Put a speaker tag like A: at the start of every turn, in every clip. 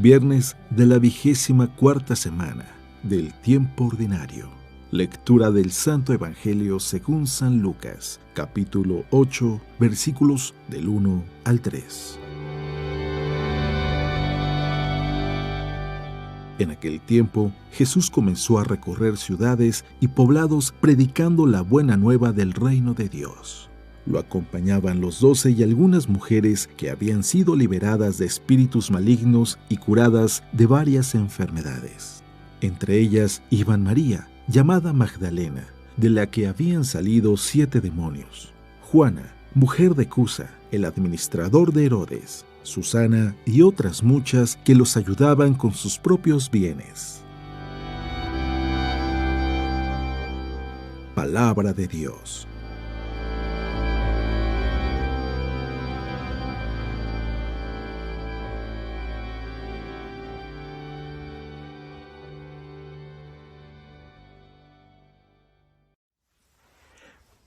A: Viernes de la 24ª semana del tiempo ordinario. Lectura del Santo Evangelio según San Lucas, capítulo 8, versículos del 1 al 3. En aquel tiempo, Jesús comenzó a recorrer ciudades y poblados predicando la buena nueva del reino de Dios. Lo acompañaban los 12 y algunas mujeres que habían sido liberadas de espíritus malignos y curadas de varias enfermedades. Entre ellas iban María, llamada Magdalena, de la que habían salido 7 demonios; Juana, mujer de Cusa, el administrador de Herodes; Susana y otras muchas que los ayudaban con sus propios bienes. Palabra de Dios.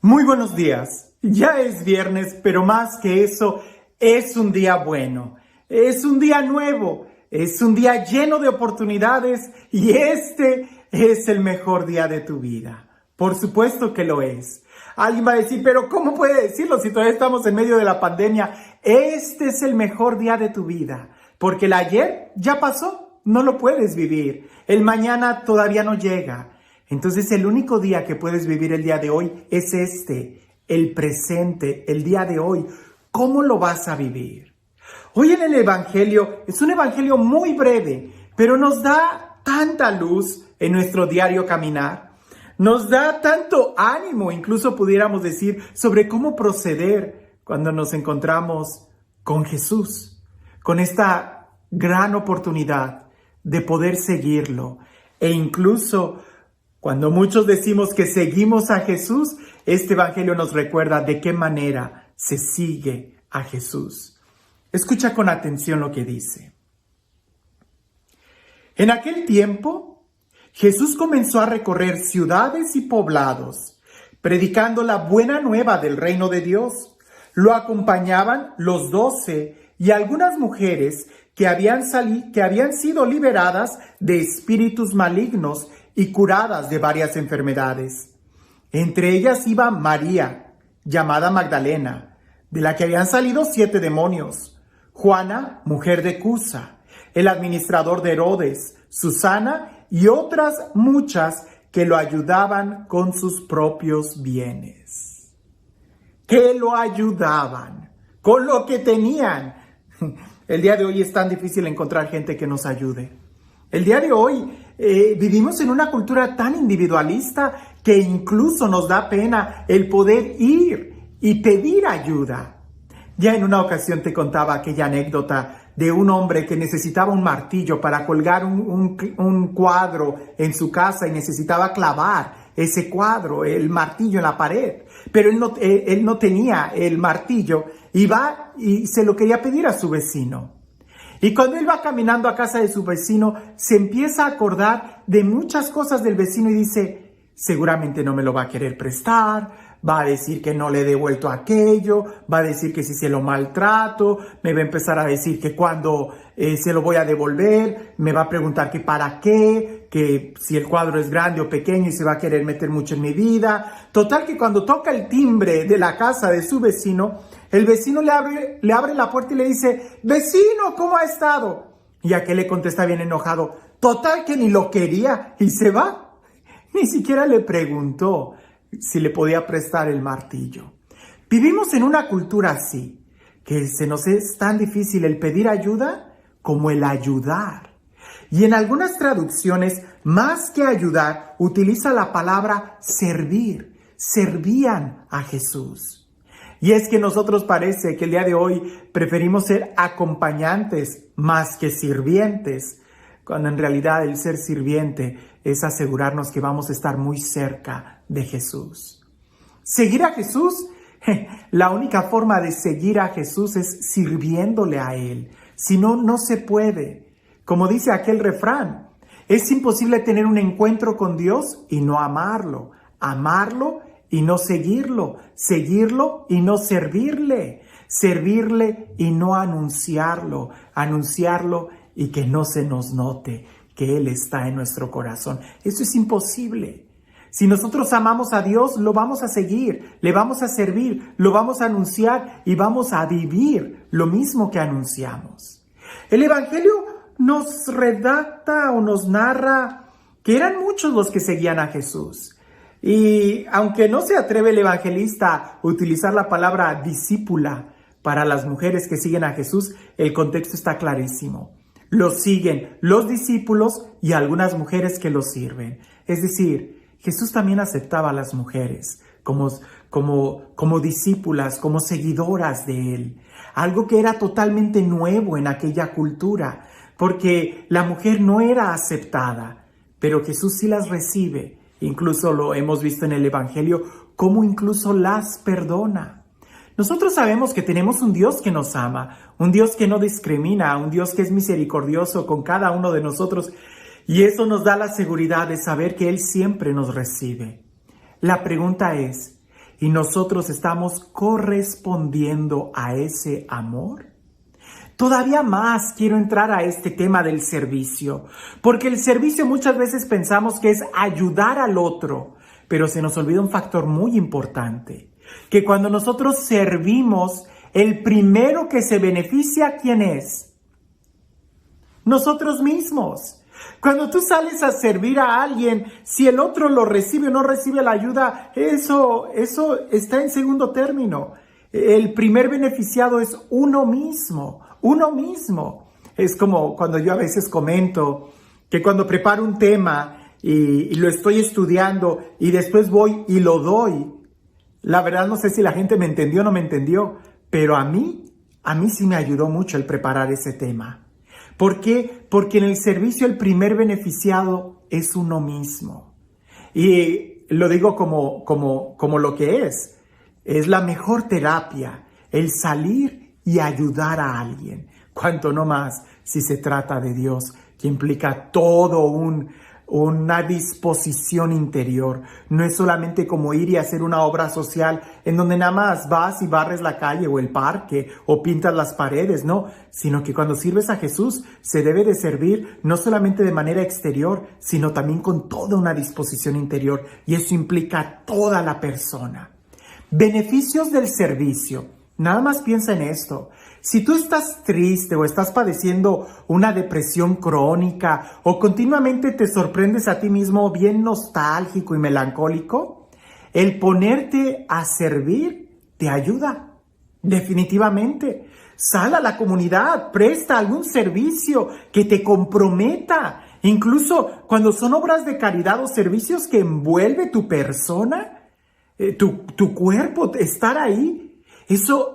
B: Muy buenos días. Ya es viernes, pero más que eso, es un día bueno. Es un día nuevo. Es un día lleno de oportunidades y este es el mejor día de tu vida. Por supuesto que lo es. Alguien va a decir, pero ¿cómo puede decirlo si todavía estamos en medio de la pandemia? Este es el mejor día de tu vida, porque el ayer ya pasó, no lo puedes vivir. El mañana todavía no llega. Entonces el único día que puedes vivir el día de hoy es el presente, el día de hoy. ¿Cómo lo vas a vivir? Hoy en el Evangelio, es un Evangelio muy breve, pero nos da tanta luz en nuestro diario caminar. Nos da tanto ánimo, incluso pudiéramos decir, sobre cómo proceder cuando nos encontramos con Jesús, con esta gran oportunidad de poder seguirlo. E incluso cuando muchos decimos que seguimos a Jesús, este Evangelio nos recuerda de qué manera se sigue a Jesús. Escucha con atención lo que dice. En aquel tiempo, Jesús comenzó a recorrer ciudades y poblados, predicando la buena nueva del reino de Dios. Lo acompañaban los 12 y algunas mujeres que habían sido liberadas de espíritus malignos y curadas de varias enfermedades. Entre ellas iba María, llamada Magdalena, de la que habían salido 7 demonios; Juana, mujer de Cusa, el administrador de Herodes; Susana y otras muchas que lo ayudaban con sus propios bienes. Que lo ayudaban con lo que tenían. El día de hoy es tan difícil encontrar gente que nos ayude. El día de hoy vivimos en una cultura tan individualista que incluso nos da pena el poder ir y pedir ayuda. Ya en una ocasión te contaba aquella anécdota de un hombre que necesitaba un martillo para colgar un cuadro en su casa y necesitaba clavar ese cuadro, el martillo en la pared. Pero él no tenía el martillo y va y se lo quería pedir a su vecino. Y cuando él va caminando a casa de su vecino, se empieza a acordar de muchas cosas del vecino y dice, seguramente no me lo va a querer prestar, va a decir que no le he devuelto aquello, va a decir que si se lo maltrato, me va a empezar a decir que cuando se lo voy a devolver, me va a preguntar que para qué, que si el cuadro es grande o pequeño y se va a querer meter mucho en mi vida. Total que cuando toca el timbre de la casa de su vecino, el vecino le abre la puerta y le dice, vecino, ¿cómo ha estado? Y aquel le contesta bien enojado, total que ni lo quería, y se va. Ni siquiera le preguntó si le podía prestar el martillo. Vivimos en una cultura así, que se nos es tan difícil el pedir ayuda como el ayudar. Y en algunas traducciones, más que ayudar, utiliza la palabra servir. Servían a Jesús. Y es que nosotros parece que el día de hoy preferimos ser acompañantes más que sirvientes, cuando en realidad el ser sirviente es asegurarnos que vamos a estar muy cerca de Jesús. Seguir a Jesús, la única forma de seguir a Jesús es sirviéndole a Él. Si no, no se puede. Como dice aquel refrán, es imposible tener un encuentro con Dios y no amarlo. Amarlo y no seguirlo, seguirlo y no servirle, servirle y no anunciarlo, anunciarlo y que no se nos note que Él está en nuestro corazón. Eso es imposible. Si nosotros amamos a Dios, lo vamos a seguir, le vamos a servir, lo vamos a anunciar y vamos a vivir lo mismo que anunciamos. El Evangelio nos redacta o nos narra que eran muchos los que seguían a Jesús. Y aunque no se atreve el evangelista a utilizar la palabra discípula para las mujeres que siguen a Jesús, el contexto está clarísimo. Los siguen los discípulos y algunas mujeres que los sirven. Es decir, Jesús también aceptaba a las mujeres como discípulas, como seguidoras de Él. Algo que era totalmente nuevo en aquella cultura, porque la mujer no era aceptada, pero Jesús sí las recibe. Incluso lo hemos visto en el Evangelio, cómo incluso las perdona. Nosotros sabemos que tenemos un Dios que nos ama, un Dios que no discrimina, un Dios que es misericordioso con cada uno de nosotros, y eso nos da la seguridad de saber que Él siempre nos recibe. La pregunta es, ¿y nosotros estamos correspondiendo a ese amor? Todavía más quiero entrar a este tema del servicio, porque el servicio muchas veces pensamos que es ayudar al otro, pero se nos olvida un factor muy importante, que cuando nosotros servimos, el primero que se beneficia, ¿quién es? Nosotros mismos. Cuando tú sales a servir a alguien, si el otro lo recibe o no recibe la ayuda, eso está en segundo término. El primer beneficiado es uno mismo. Uno mismo. Es como cuando yo a veces comento que cuando preparo un tema y lo estoy estudiando y después voy y lo doy, la verdad no sé si la gente me entendió o no me entendió, pero a mí sí me ayudó mucho el preparar ese tema. ¿Por qué? Porque en el servicio el primer beneficiado es uno mismo. Y lo digo como lo que es. Es la mejor terapia, el salir y ayudar a alguien. Cuanto no más si se trata de Dios, que implica todo una disposición interior. No es solamente como ir y hacer una obra social en donde nada más vas y barres la calle o el parque o pintas las paredes, no, sino que cuando sirves a Jesús se debe de servir no solamente de manera exterior, sino también con toda una disposición interior, y eso implica toda la persona. Beneficios del servicio. Nada más piensa en esto. Si tú estás triste o estás padeciendo una depresión crónica o continuamente te sorprendes a ti mismo bien nostálgico y melancólico, el ponerte a servir te ayuda. Definitivamente. Sal a la comunidad, presta algún servicio que te comprometa. Incluso cuando son obras de caridad o servicios que envuelve tu persona, tu cuerpo, estar ahí. Eso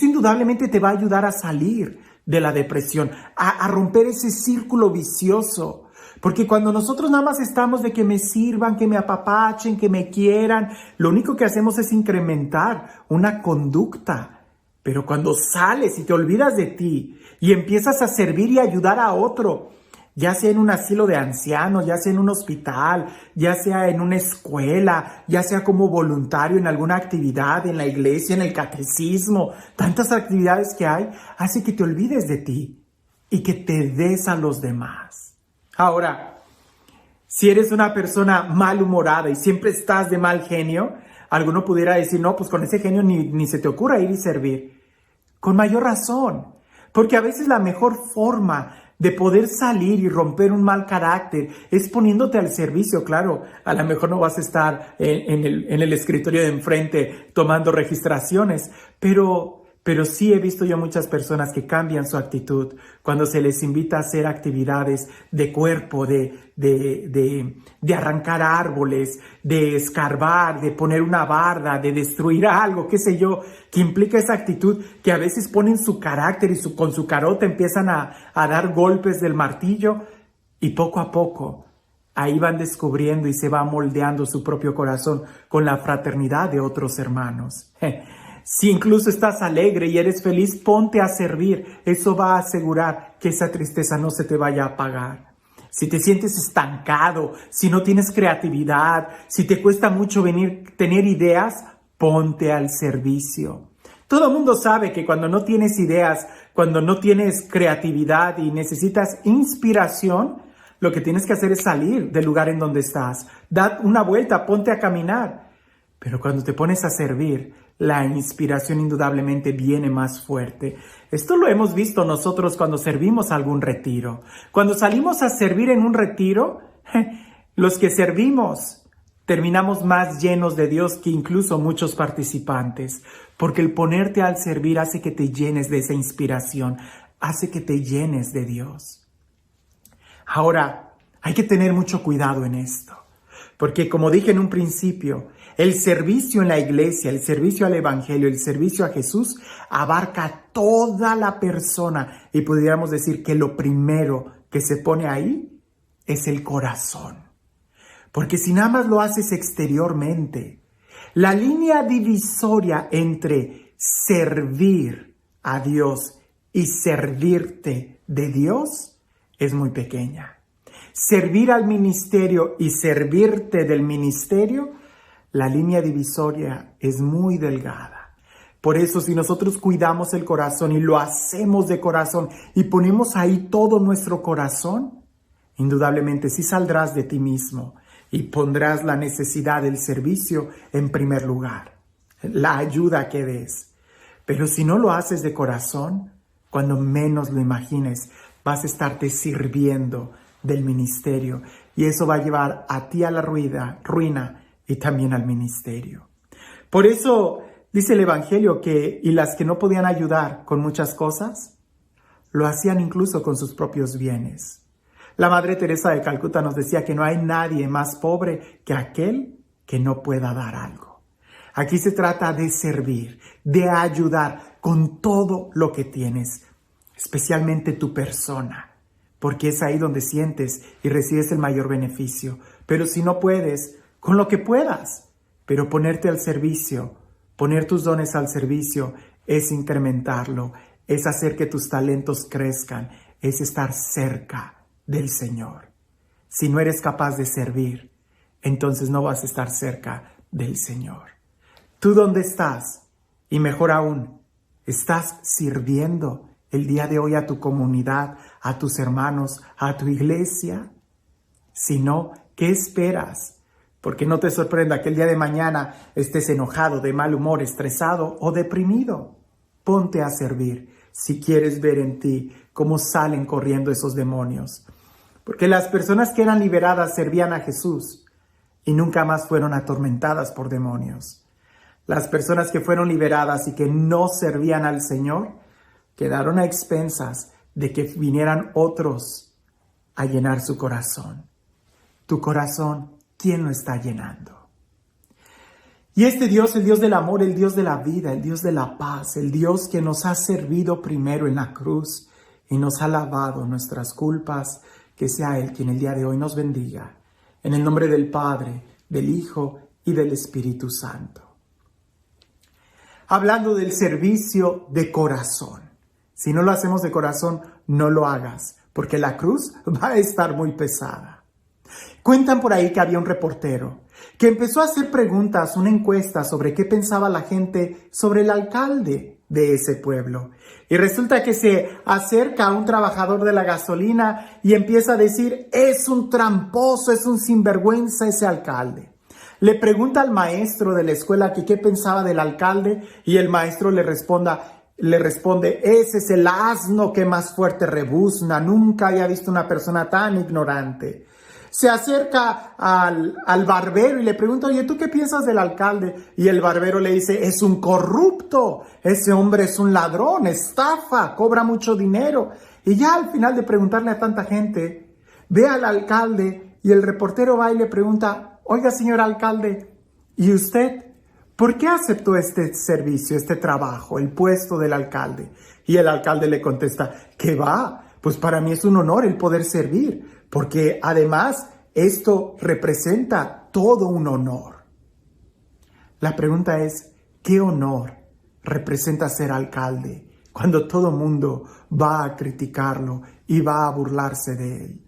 B: indudablemente te va a ayudar a salir de la depresión, a romper ese círculo vicioso. Porque cuando nosotros nada más estamos de que me sirvan, que me apapachen, que me quieran, lo único que hacemos es incrementar una conducta. Pero cuando sales y te olvidas de ti y empiezas a servir y ayudar a otro, ya sea en un asilo de ancianos, ya sea en un hospital, ya sea en una escuela, ya sea como voluntario en alguna actividad, en la iglesia, en el catecismo, tantas actividades que hay, hace que te olvides de ti y que te des a los demás. Ahora, si eres una persona malhumorada y siempre estás de mal genio, alguno pudiera decir, no, pues con ese genio ni se te ocurra ir y servir. Con mayor razón, porque a veces la mejor forma de poder salir y romper un mal carácter es poniéndote al servicio. Claro, a lo mejor no vas a estar en el escritorio de enfrente tomando registraciones, pero sí he visto yo muchas personas que cambian su actitud cuando se les invita a hacer actividades de cuerpo, de arrancar árboles, de escarbar, de poner una barda, de destruir algo, qué sé yo, que implica esa actitud que a veces ponen su carácter y con su carota empiezan a dar golpes del martillo, y poco a poco ahí van descubriendo y se va moldeando su propio corazón con la fraternidad de otros hermanos. Si incluso estás alegre y eres feliz, ponte a servir. Eso va a asegurar que esa tristeza no se te vaya a apagar. Si te sientes estancado, si no tienes creatividad, si te cuesta mucho tener ideas, ponte al servicio. Todo el mundo sabe que cuando no tienes ideas Cuando no tienes creatividad y necesitas inspiración, lo que tienes que hacer es salir del lugar en donde estás. Da una vuelta, ponte a caminar. Pero cuando te pones a servir, la inspiración indudablemente viene más fuerte. Esto lo hemos visto nosotros cuando servimos a algún retiro. Cuando salimos a servir en un retiro, los que servimos terminamos más llenos de Dios que incluso muchos participantes, porque el ponerte al servir hace que te llenes de esa inspiración, hace que te llenes de Dios. Ahora, hay que tener mucho cuidado en esto, porque como dije en un principio, el servicio en la iglesia, el servicio al Evangelio, el servicio a Jesús abarca toda la persona y pudiéramos decir que lo primero que se pone ahí es el corazón. Porque si nada más lo haces exteriormente, la línea divisoria entre servir a Dios y servirte de Dios es muy pequeña. Servir al ministerio y servirte del ministerio, la línea divisoria es muy delgada. Por eso, si nosotros cuidamos el corazón y lo hacemos de corazón y ponemos ahí todo nuestro corazón, indudablemente sí saldrás de ti mismo y pondrás la necesidad del servicio en primer lugar, la ayuda que des. Pero si no lo haces de corazón, cuando menos lo imagines, vas a estarte sirviendo del ministerio y eso va a llevar a ti a la ruina y también al ministerio. Por eso dice el Evangelio y las que no podían ayudar con muchas cosas, lo hacían incluso con sus propios bienes. La Madre Teresa de Calcuta nos decía que no hay nadie más pobre que aquel que no pueda dar algo. Aquí se trata de servir, de ayudar con todo lo que tienes, especialmente tu persona, porque es ahí donde sientes y recibes el mayor beneficio. Pero si no puedes, con lo que puedas, pero ponerte al servicio, poner tus dones al servicio es incrementarlo, es hacer que tus talentos crezcan, es estar cerca del Señor. Si no eres capaz de servir, entonces no vas a estar cerca del Señor. ¿Tú dónde estás? Y mejor aún, ¿estás sirviendo el día de hoy a tu comunidad, a tus hermanos, a tu iglesia? Si no, ¿qué esperas? Porque no te sorprenda que el día de mañana estés enojado, de mal humor, estresado o deprimido. Ponte a servir si quieres ver en ti cómo salen corriendo esos demonios. Porque las personas que eran liberadas servían a Jesús y nunca más fueron atormentadas por demonios. Las personas que fueron liberadas y que no servían al Señor quedaron a expensas de que vinieran otros a llenar su corazón. Tu corazón, ¿quién lo está llenando? Y este Dios, el Dios del amor, el Dios de la vida, el Dios de la paz, el Dios que nos ha servido primero en la cruz y nos ha lavado nuestras culpas, que sea Él quien el día de hoy nos bendiga. En el nombre del Padre, del Hijo y del Espíritu Santo. Hablando del servicio de corazón. Si no lo hacemos de corazón, no lo hagas, porque la cruz va a estar muy pesada. Cuentan por ahí que había un reportero que empezó a hacer preguntas, una encuesta sobre qué pensaba la gente sobre el alcalde de ese pueblo. Y resulta que se acerca a un trabajador de la gasolina y empieza a decir, es un tramposo, es un sinvergüenza ese alcalde. Le pregunta al maestro de la escuela que qué pensaba del alcalde y el maestro le responde, ese es el asno que más fuerte rebuzna, nunca había visto una persona tan ignorante. Se acerca al barbero y le pregunta, oye, ¿tú qué piensas del alcalde? Y el barbero le dice, es un corrupto, ese hombre es un ladrón, estafa, cobra mucho dinero. Y ya al final de preguntarle a tanta gente, ve al alcalde y el reportero va y le pregunta, oiga, señor alcalde, ¿y usted por qué aceptó este servicio, este trabajo, el puesto del alcalde? Y el alcalde le contesta, ¿qué va? Pues para mí es un honor el poder servir. Porque además esto representa todo un honor. La pregunta es, ¿qué honor representa ser alcalde cuando todo mundo va a criticarlo y va a burlarse de él?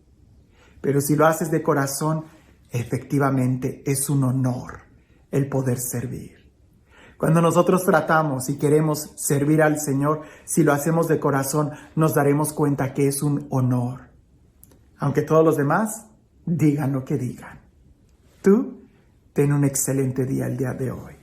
B: Pero si lo haces de corazón, efectivamente es un honor el poder servir. Cuando nosotros tratamos y queremos servir al Señor, si lo hacemos de corazón, nos daremos cuenta que es un honor. Aunque todos los demás digan lo que digan. Tú, ten un excelente día el día de hoy.